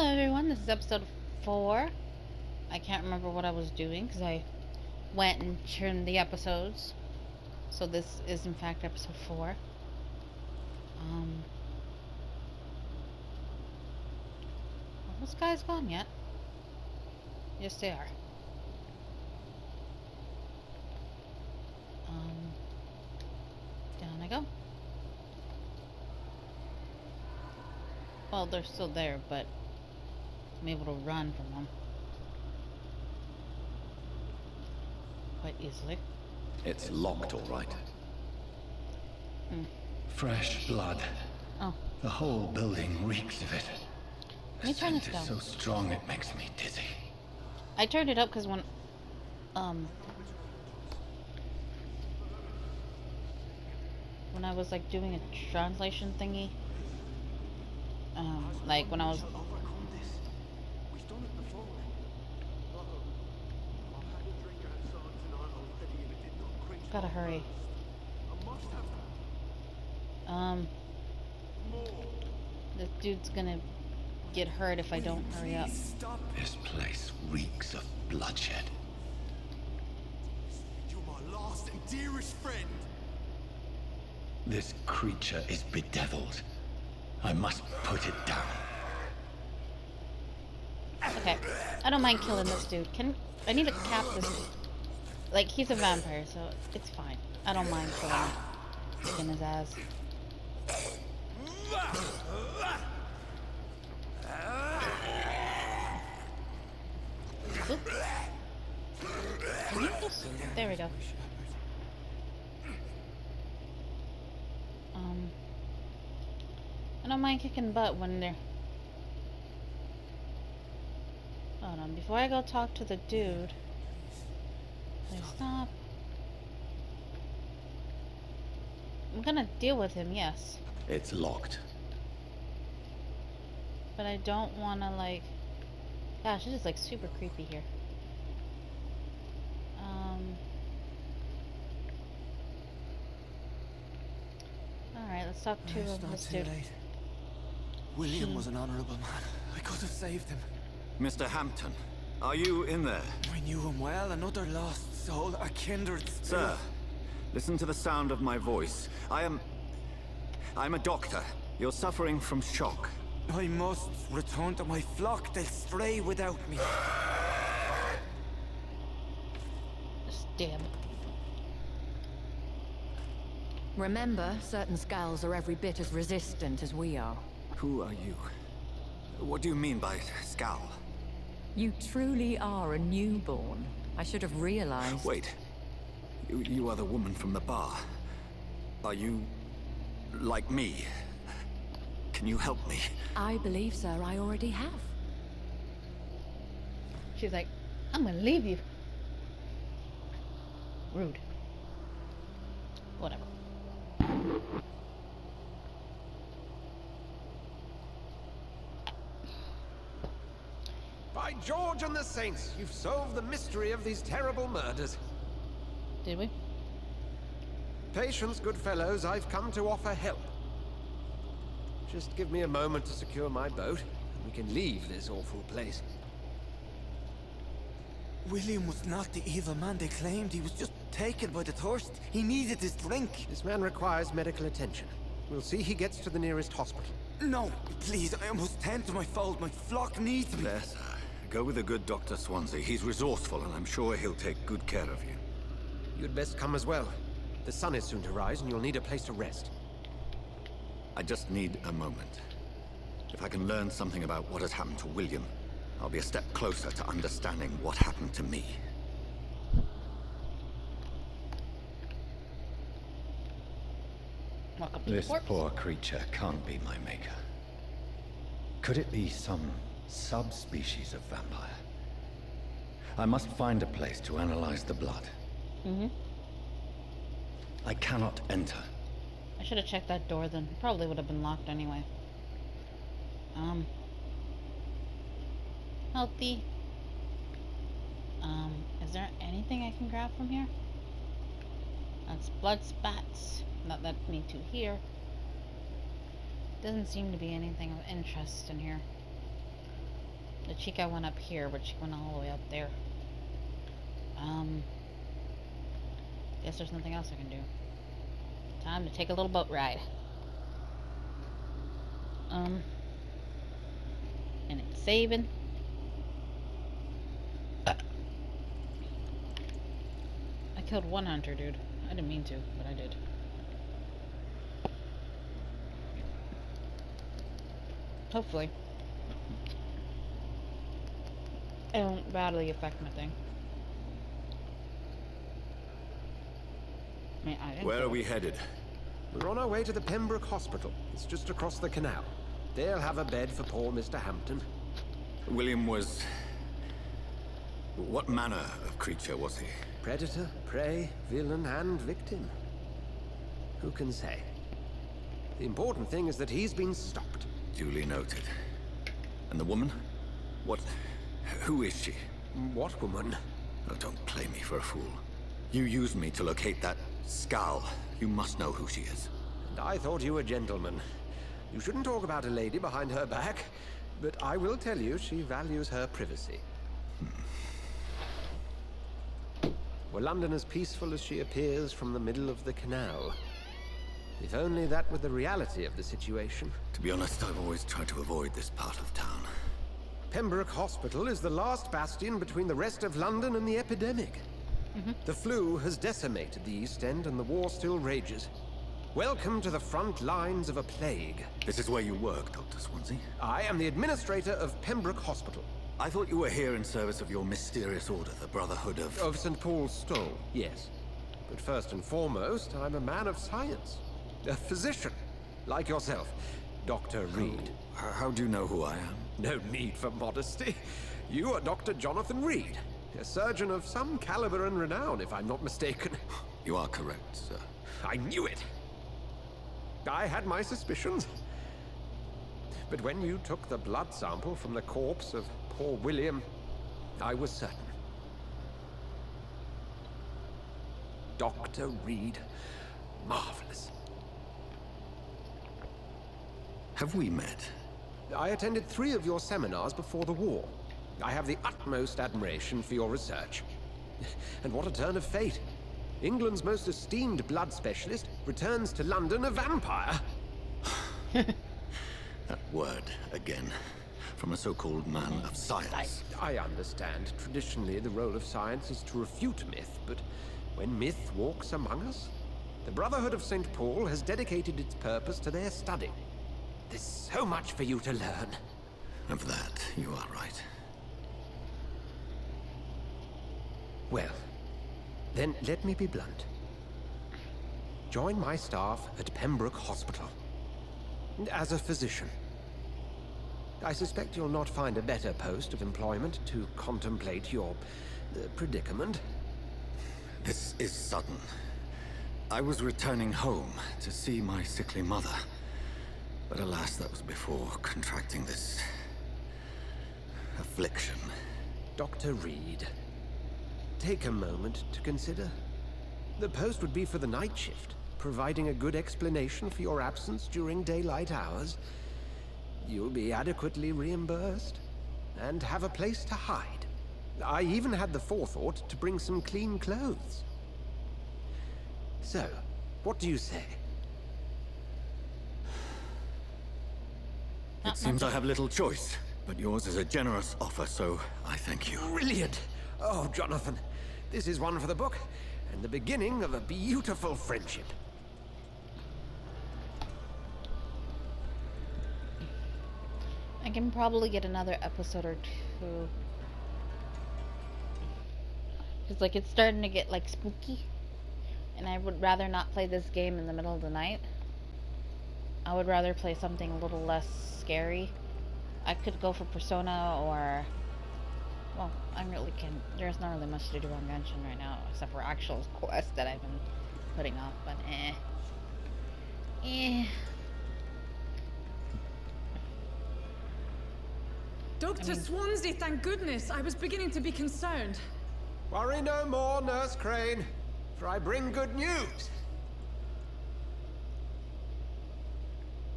Hello everyone, this is episode 4. I can't remember what I was doing because I went and turned the episodes. So this is in fact episode 4. Are those guys gone yet? Yes they are. Down I go. Well, they're still there, but I'm able to run from them quite easily. It's locked, all right. Fresh blood. Oh. The whole building reeks of it. Let me turn this The down. scent is so strong it makes me dizzy. I turned it up because when I was like doing a translation thingy, like when I was gotta hurry. This dude's gonna get hurt if I don't hurry up. This place reeks of bloodshed. You're my last and dearest friend. This creature is bedeviled. I must put it down. Okay, I don't mind killing this dude. I need to cap this dude. Like, he's a vampire, so it's fine. I don't mind killing him. Kicking his ass. Oop. Can you just... There we go. I don't mind kicking butt when they're... Hold on, before I go talk to the dude... Stop. I'm gonna deal with him, yes. It's locked. But I don't wanna, like... Gosh, this is, like, super creepy here. Alright, let's talk to this dude. William was an honorable man. I could have saved him. Mr. Hampton, are you in there? I knew him well, another lost soul, a kindred spirit. Sir, listen to the sound of my voice. I'm a doctor. You're suffering from shock. I must return to my flock. They'll stray without me. Stab. Remember, certain skulls are every bit as resistant as we are. Who are you? What do you mean by scowl? You truly are a newborn. I should have realized. Wait. You are the woman from the bar. Are you... like me? Can you help me? I believe, sir, I already have. She's like, I'm gonna leave you. Rude. Whatever. By George and the Saints, you've solved the mystery of these terrible murders. Did we? Patience, good fellows, I've come to offer help. Just give me a moment to secure my boat, and we can leave this awful place. William was not the evil man they claimed. He was just taken by the thirst. He needed his drink. This man requires medical attention. We'll see he gets to the nearest hospital. No, please, I must tend to my fold. My flock needs me. There, sir. Go with the good Dr. Swansea. He's resourceful, and I'm sure he'll take good care of you. You'd best come as well. The sun is soon to rise, and you'll need a place to rest. I just need a moment. If I can learn something about what has happened to William, I'll be a step closer to understanding what happened to me. Welcome to the This corpse. poor creature can't be my maker. Could it be some subspecies of vampire? I must find a place to analyze the blood. I cannot enter. I should have checked that door then. It probably would have been locked anyway. Healthy. Is there anything I can grab from here? That's blood spats. Not that I need to here. Doesn't seem to be anything of interest in here. The chica went up here, but she went all the way up there. Guess there's nothing else I can do. Time to take a little boat ride. And it's saving. I killed one hunter, dude. I didn't mean to, but I did. Hopefully. It won't badly affect my thing. I mean, I didn't Where kill are we it. headed? We're on our way to the Pembroke Hospital. It's just across the canal. They'll have a bed for poor Mr. Hampton. William was... What manner of creature was he? Predator, prey, villain, and victim. Who can say? The important thing is that he's been stopped. Duly noted. And the woman? What... Who is she? What woman? Oh, don't play me for a fool. You used me to locate that skull. You must know who she is. And I thought you a gentleman. You shouldn't talk about a lady behind her back, but I will tell you she values her privacy. Were London as peaceful as she appears from the middle of the canal? If only that were the reality of the situation. To be honest, I've always tried to avoid this part of town. Pembroke Hospital is the last bastion between the rest of London and the epidemic. The flu has decimated the East End and the war still rages. Welcome to the front lines of a plague. This is where you work, Dr. Swansea? I am the administrator of Pembroke Hospital. I thought you were here in service of your mysterious order, the Brotherhood of... Of St. Paul's Stole, yes. But first and foremost, I'm a man of science. A physician, like yourself, Dr. Reed. How do you know who I am? No need for modesty. You are Dr. Jonathan Reed, a surgeon of some caliber and renown, if I'm not mistaken. You are correct, sir. I knew it! I had my suspicions. But when you took the blood sample from the corpse of poor William, I was certain. Dr. Reed. Marvelous. Have we met? I attended 3 of your seminars before the war. I have the utmost admiration for your research. And what a turn of fate. England's most esteemed blood specialist returns to London a vampire. That word, again. From a so-called man of science. I understand. Traditionally, the role of science is to refute myth, but when myth walks among us, the Brotherhood of St. Paul has dedicated its purpose to their study. There's so much for you to learn. Of that, you are right. Well, then let me be blunt. Join my staff at Pembroke Hospital. As a physician. I suspect you'll not find a better post of employment to contemplate your predicament. This is sudden. I was returning home to see my sickly mother. But alas, that was before contracting this... affliction. Dr. Reed, take a moment to consider. The post would be for the night shift, providing a good explanation for your absence during daylight hours. You'll be adequately reimbursed, and have a place to hide. I even had the forethought to bring some clean clothes. So, what do you say? It seems I have little choice, but yours is a generous offer, so I thank you. Brilliant! Oh, Jonathan, this is one for the book, and the beginning of a beautiful friendship. I can probably get another episode or 2. Cause like it's starting to get like spooky, and I would rather not play this game in the middle of the night. I would rather play something a little less scary. I could go for Persona or... Well, there's not really much to do on Genshin right now, except for actual quests that I've been putting off, but Dr. Swansea, thank goodness. I was beginning to be concerned. Worry no more, Nurse Crane, for I bring good news.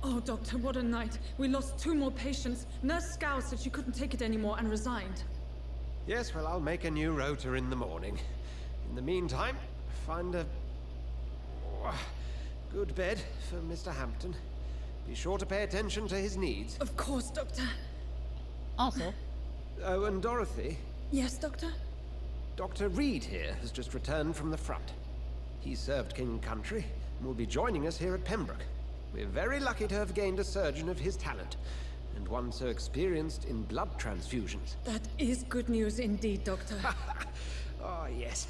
Oh, Doctor, what a night. We lost 2 more patients. Nurse Scow said she couldn't take it anymore and resigned. Yes, well, I'll make a new rota in the morning. In the meantime, find a good bed for Mr. Hampton. Be sure to pay attention to his needs. Of course, Doctor. Also, Oh, and Dorothy, Yes, Doctor? Dr. Reed here has just returned from the front. He served King and Country and will be joining us here at Pembroke. We're very lucky to have gained a surgeon of his talent, and one so experienced in blood transfusions. That is good news indeed, Doctor. Oh, yes.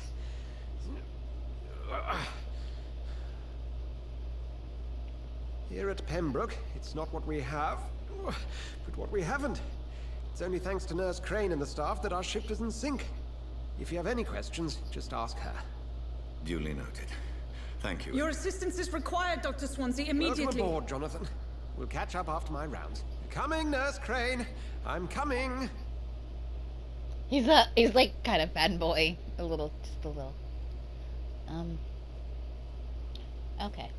Here at Pembroke, it's not what we have, but what we haven't. It's only thanks to Nurse Crane and the staff that our ship doesn't sink. If you have any questions, just ask her. Duly noted. Thank you. Your assistance is required, Dr. Swansea, immediately. Welcome aboard, Jonathan. We'll catch up after my rounds. Coming, Nurse Crane. I'm coming. he's like kind of fanboy, just a little. Okay.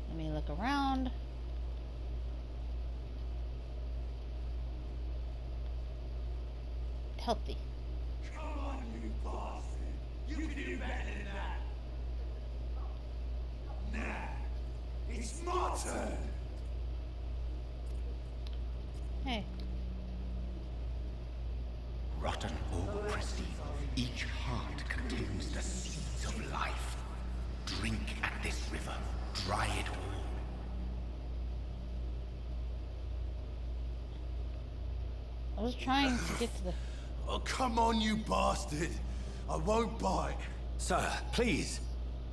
Let me look around. Healthy. Come on, you bastard! You can do better than that! Nah, it's my turn! Hey. Rotten or pristine, each heart contains the seeds of life. Drink at this river, dry it all. I was trying to get to the... Oh, come on, you bastard! I won't bite! Sir, please.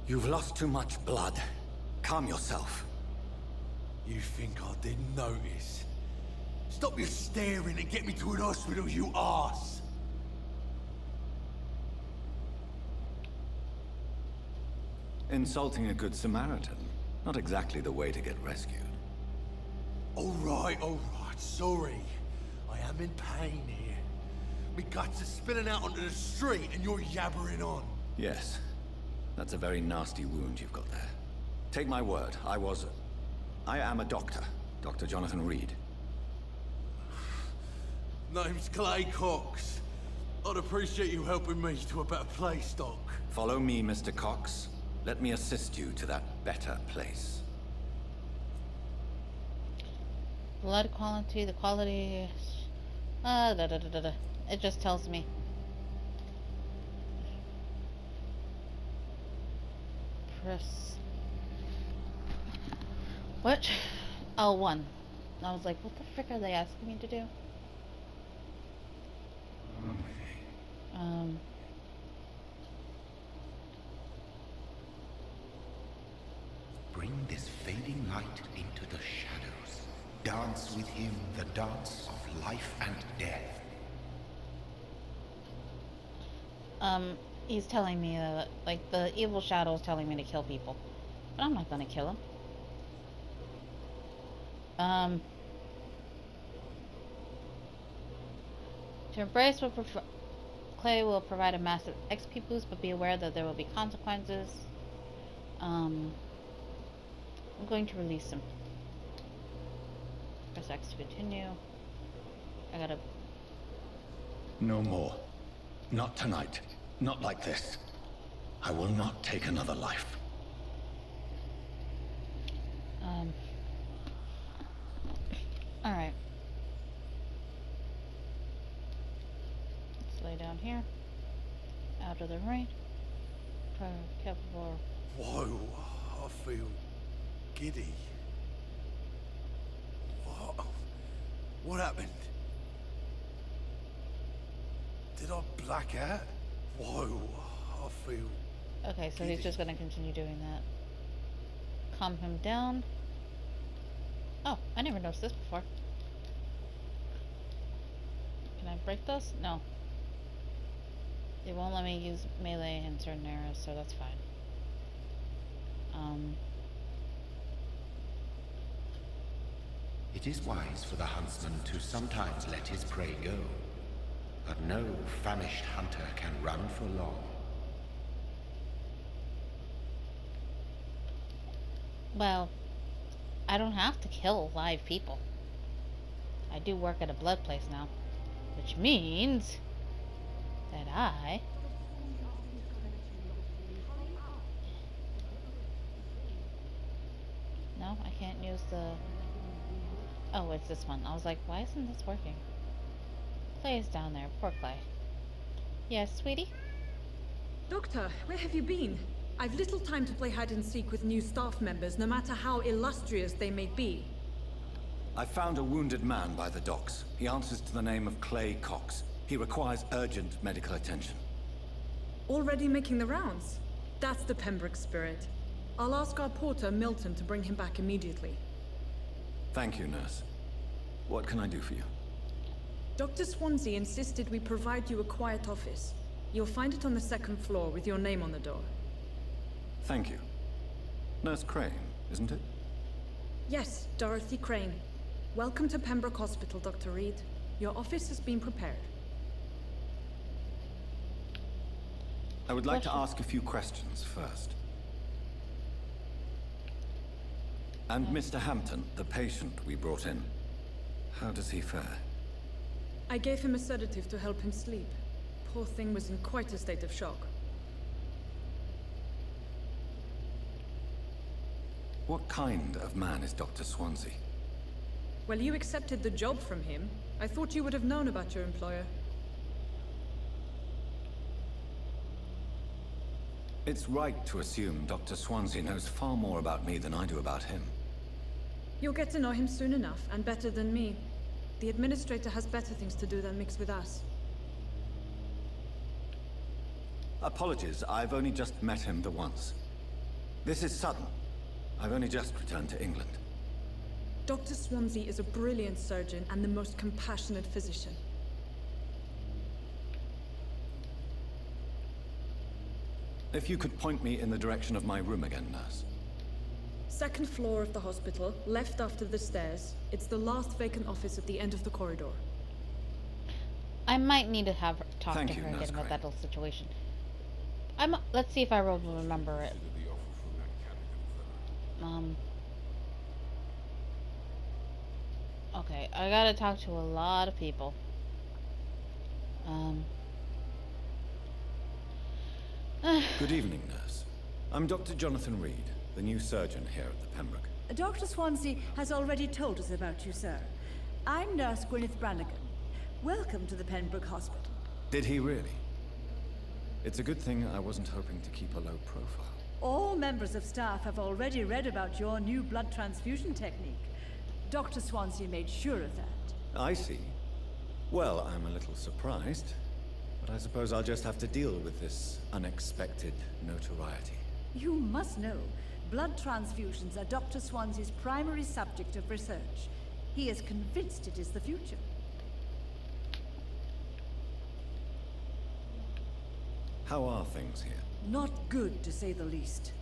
You've lost too much blood. Calm yourself. You think I didn't notice? Stop your staring and get me to an hospital, you arse! Insulting a good Samaritan. Not exactly the way to get rescued. Alright, sorry. I am in pain here. Me guts are spilling out onto the street and you're yabbering on. Yes. That's a very nasty wound you've got there. Take my word, I am a doctor. Dr. Jonathan Reed. Name's Clay Cox. I'd appreciate you helping me to a better place, Doc. Follow me, Mr. Cox. Let me assist you to that better place. Blood quality, the quality... It just tells me. Press... What? Oh, 1. I was like, what the frick are they asking me to do? Bring this fading light into the shadows. Dance with him the dance of life and death. He's telling me that, like, the evil shadow is telling me to kill people. But I'm not gonna kill him. To embrace what Clay will provide a massive XP boost, but be aware that there will be consequences. I'm going to release him. Press X to continue. I gotta... No more. Not tonight. Not like this. I will not take another life. Alright. Let's lay down here. Out of the rain. Capable. Whoa, I feel giddy. What happened? Did I black out? Whoa, I feel... Okay, so he's just gonna continue doing that. Calm him down. Oh, I never noticed this before. Can I break this? No. It won't let me use melee in certain areas, so that's fine. It is wise for the huntsman to sometimes let his prey go, but no famished hunter can run for long. Well, I don't have to kill live people. I do work at a blood place now, which means that I... No, I can't use the... Oh, it's this one. I was like, why isn't this working? Clay is down there. Poor Clay. Yes, sweetie? Doctor, where have you been? I've little time to play hide and seek with new staff members, no matter how illustrious they may be. I found a wounded man by the docks. He answers to the name of Clay Cox. He requires urgent medical attention. Already making the rounds? That's the Pembroke spirit. I'll ask our porter, Milton, to bring him back immediately. Thank you, nurse. What can I do for you? Dr. Swansea insisted we provide you a quiet office. You'll find it on the second floor with your name on the door. Thank you. Nurse Crane, isn't it? Yes, Dorothy Crane. Welcome to Pembroke Hospital, Dr. Reed. Your office has been prepared. I would like to ask a few questions first. And Mr. Hampton, the patient we brought in, how does he fare? I gave him a sedative to help him sleep. Poor thing was in quite a state of shock. What kind of man is Dr. Swansea? Well, you accepted the job from him. I thought you would have known about your employer. It's right to assume Dr. Swansea knows far more about me than I do about him. You'll get to know him soon enough, and better than me. The administrator has better things to do than mix with us. Apologies, I've only just met him the once. This is sudden. I've only just returned to England. Dr. Swansea is a brilliant surgeon and the most compassionate physician. If you could point me in the direction of my room again, nurse. Second floor of the hospital, left after the stairs. It's the last vacant office at the end of the corridor. I might need to have talk Thank to you, her Nurse again about Crane. that little situation. Let's see if I will remember it. Okay, I gotta talk to a lot of people. Good evening, nurse. I'm Dr. Jonathan Reed, the new surgeon here at the Pembroke. Dr. Swansea has already told us about you, sir. I'm Nurse Gwyneth Brannigan. Welcome to the Pembroke Hospital. Did he really? It's a good thing I wasn't hoping to keep a low profile. All members of staff have already read about your new blood transfusion technique. Dr. Swansea made sure of that. I see. Well, I'm a little surprised, but I suppose I'll just have to deal with this unexpected notoriety. You must know, blood transfusions are Dr. Swansea's primary subject of research. He is convinced it is the future. How are things here? Not good, to say the least.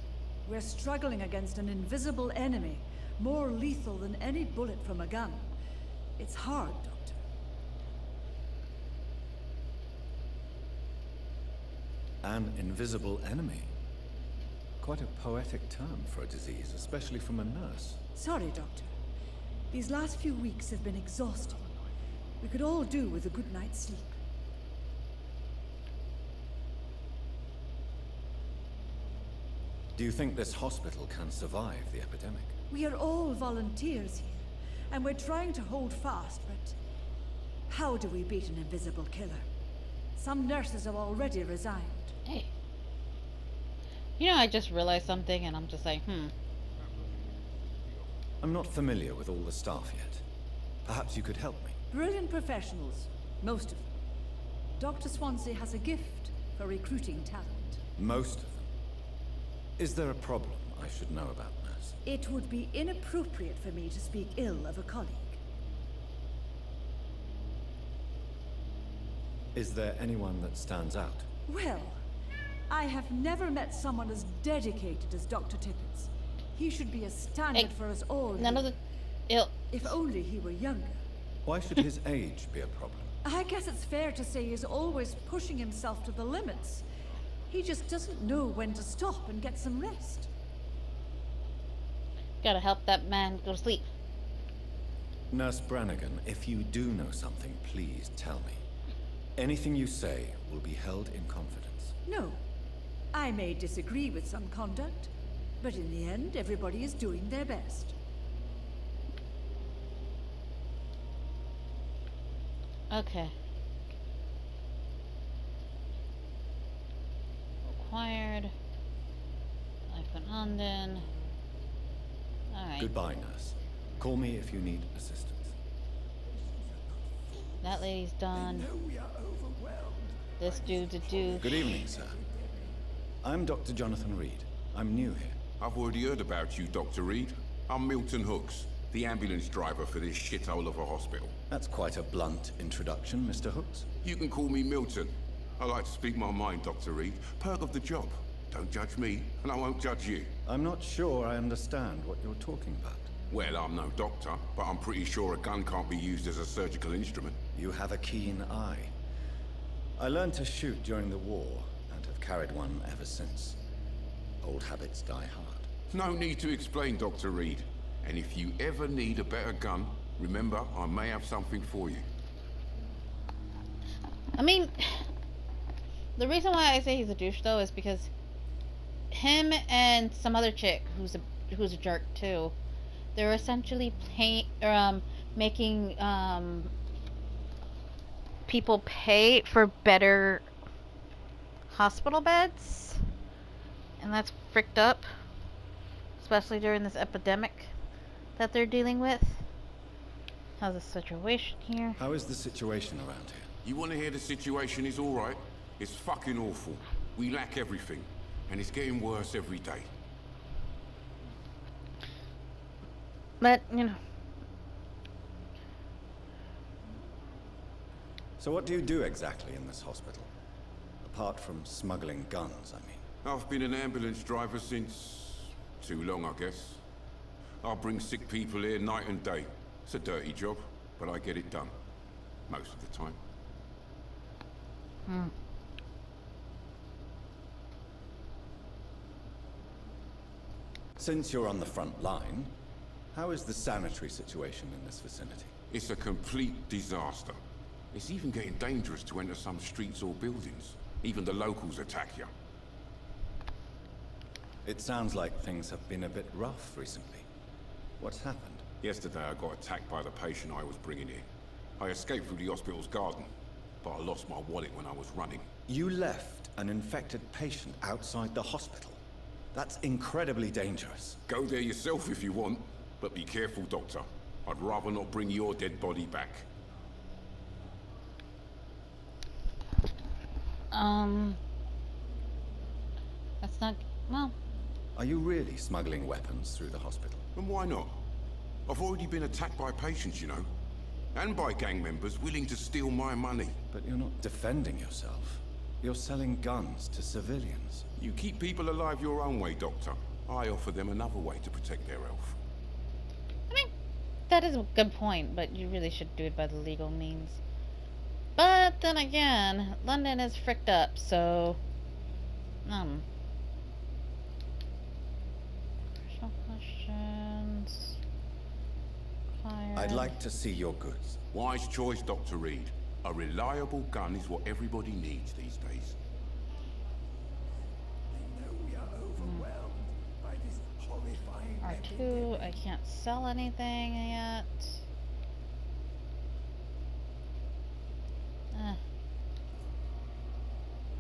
We're struggling against an invisible enemy, more lethal than any bullet from a gun. It's hard, Doctor. An invisible enemy? Quite a poetic term for a disease, especially from a nurse. Sorry, Doctor. These last few weeks have been exhausting. We could all do with a good night's sleep. Do you think this hospital can survive the epidemic? We are all volunteers here, and we're trying to hold fast, but how do we beat an invisible killer? Some nurses have already resigned. Hey. You know, I just realized something and I'm just like, I'm not familiar with all the staff yet. Perhaps you could help me. Brilliant professionals, most of them. Dr. Swansea has a gift for recruiting talent. Most of them. Is there a problem I should know about, nurse? It would be inappropriate for me to speak ill of a colleague. Is there anyone that stands out? Well, I have never met someone as dedicated as Dr. Tippett. He should be a standard for us all. none of the ill. If only he were younger. Why should his age be a problem? I guess it's fair to say he's always pushing himself to the limits. He just doesn't know when to stop and get some rest. Gotta help that man go to sleep. Nurse Brannigan, if you do know something, please tell me. Anything you say will be held in confidence. No. I may disagree with some conduct, but in the end, everybody is doing their best. Okay. Required. Life in London. Alright. Goodbye, nurse. Call me if you need assistance. That lady's done. This dude's a dude. Good evening, sir. I'm Dr. Jonathan Reed. I'm new here. I've already heard about you, Dr. Reed. I'm Milton Hooks, the ambulance driver for this shithole of a hospital. That's quite a blunt introduction, Mr. Hooks. You can call me Milton. I like to speak my mind, Dr. Reed. Perk of the job. Don't judge me, and I won't judge you. I'm not sure I understand what you're talking about. Well, I'm no doctor, but I'm pretty sure a gun can't be used as a surgical instrument. You have a keen eye. I learned to shoot during the war, and have carried one ever since. Old habits die hard. No need to explain, Dr. Reed. And if you ever need a better gun, remember, I may have something for you. I mean, the reason why I say he's a douche though is because him and some other chick who's a jerk too, they're essentially making people pay for better hospital beds, and that's fricked up, especially during this epidemic that they're dealing with. How's the situation here? How is the situation around here? You want to hear the situation is all right? It's fucking awful. We lack everything, and it's getting worse every day. But, you know. So what do you do exactly in this hospital? Apart from smuggling guns, I mean. I've been an ambulance driver since... too long, I guess. I'll bring sick people here night and day. It's a dirty job, but I get it done. Most of the time. Since you're on the front line, how is the sanitary situation in this vicinity? It's a complete disaster. It's even getting dangerous to enter some streets or buildings. Even the locals attack you. It sounds like things have been a bit rough recently. What's happened? Yesterday I got attacked by the patient I was bringing in. I escaped through the hospital's garden, but I lost my wallet when I was running. You left an infected patient outside the hospital? That's incredibly dangerous. Go there yourself if you want, but be careful, Doctor. I'd rather not bring your dead body back. That's not... well... Are you really smuggling weapons through the hospital? And why not? I've already been attacked by patients, you know. And by gang members willing to steal my money. But you're not defending yourself. You're selling guns to civilians. You keep people alive your own way, Doctor. I offer them another way to protect their health. I mean, that is a good point, but you really should do it by the legal means. But then again, London is fricked up, so... Personal questions... Fire. I'd like to see your goods. Wise choice, Dr. Reed. A reliable gun is what everybody needs these days. R2, I can't sell anything yet.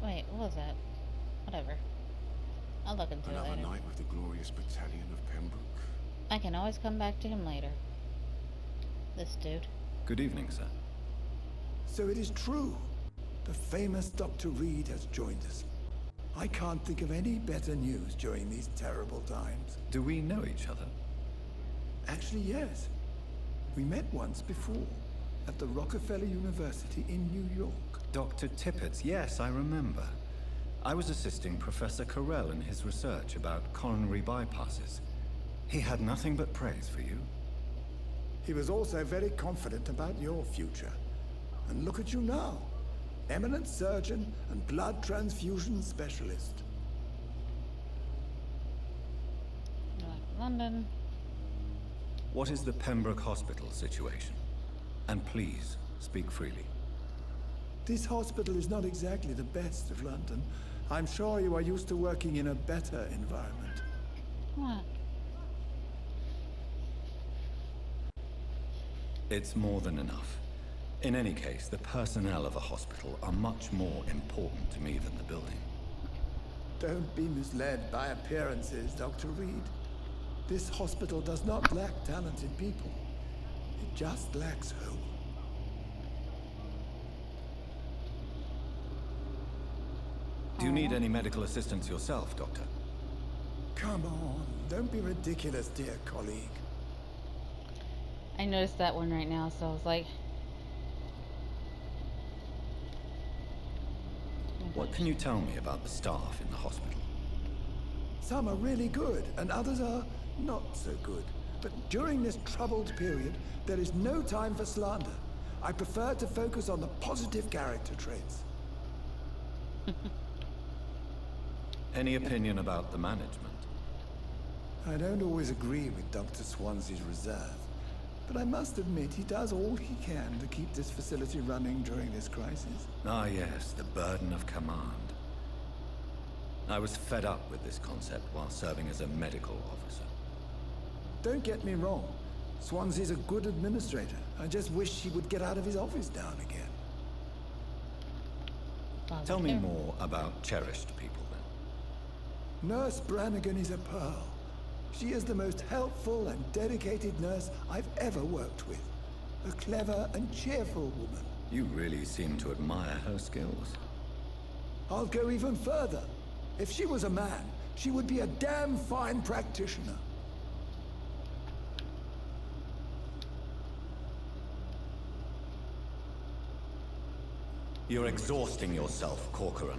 Wait, what was that? Whatever. I'll look into it Another later. night with the glorious battalion of Pembroke. I can always come back to him later. This dude. Good evening, sir. So it is true. The famous Dr. Reed has joined us. I can't think of any better news during these terrible times. Do we know each other? Actually, yes. We met once before, at the Rockefeller University in New York. Dr. Tippett, yes, I remember. I was assisting Professor Carell in his research about coronary bypasses. He had nothing but praise for you. He was also very confident about your future. And look at you now. Eminent surgeon and blood transfusion specialist. London. What is the Pembroke Hospital situation? And please, speak freely. This hospital is not exactly the best of London. I'm sure you are used to working in a better environment. What? It's more than enough. In any case, the personnel of a hospital are much more important to me than the building. Don't be misled by appearances, Dr. Reed. This hospital does not lack talented people. It just lacks hope. Do you need any medical assistance yourself, Doctor? Come on, don't be ridiculous, dear colleague. I noticed that one right now, so I was like... What can you tell me about the staff in the hospital? Some are really good, and others are not so good. But during this troubled period, there is no time for slander. I prefer to focus on the positive character traits. Any opinion about the management? I don't always agree with Dr. Swansea's reserve, but I must admit he does all he can to keep this facility running during this crisis. Ah yes, the burden of command. I was fed up with this concept while serving as a medical officer. Don't get me wrong. Swansea's a good administrator. I just wish he would get out of his office now and again. Tell me more about cherished people, then. Nurse Brannigan is a pearl. She is the most helpful and dedicated nurse I've ever worked with. A clever and cheerful woman. You really seem to admire her skills. I'll go even further. If she was a man, she would be a damn fine practitioner. You're exhausting yourself, Corcoran.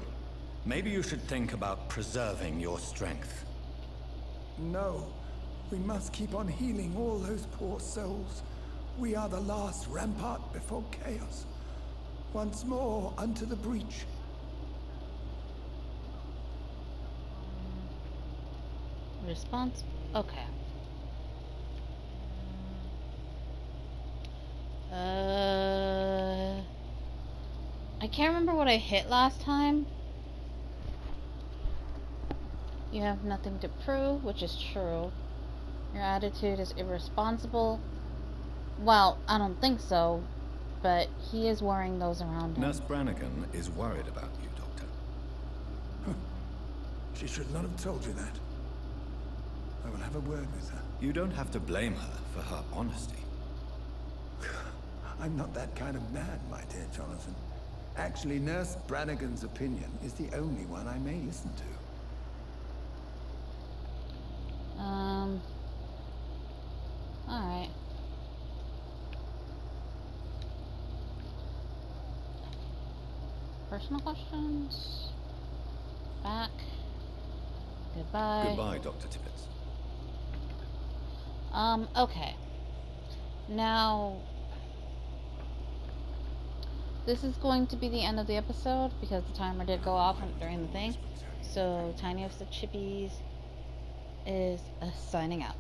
Maybe you should think about preserving your strength. No. We must keep on healing all those poor souls. We are the last rampart before chaos. Once more unto the breach. Response? Okay. I can't remember what I hit last time. You have nothing to prove, which is true. Your attitude is irresponsible. Well, I don't think so, but he is worrying those around him. Nurse Brannigan is worried about you, Doctor. She should not have told you that. I will have a word with her. You don't have to blame her for her honesty. I'm not that kind of man, my dear Jonathan. Actually, Nurse Brannigan's opinion is the only one I may listen to. Alright. Personal questions? Back. Goodbye. Goodbye, Dr. Tibbets. Okay. Now, this is going to be the end of the episode because the timer did go off during the thing. So, Tiniestofchibis is signing out.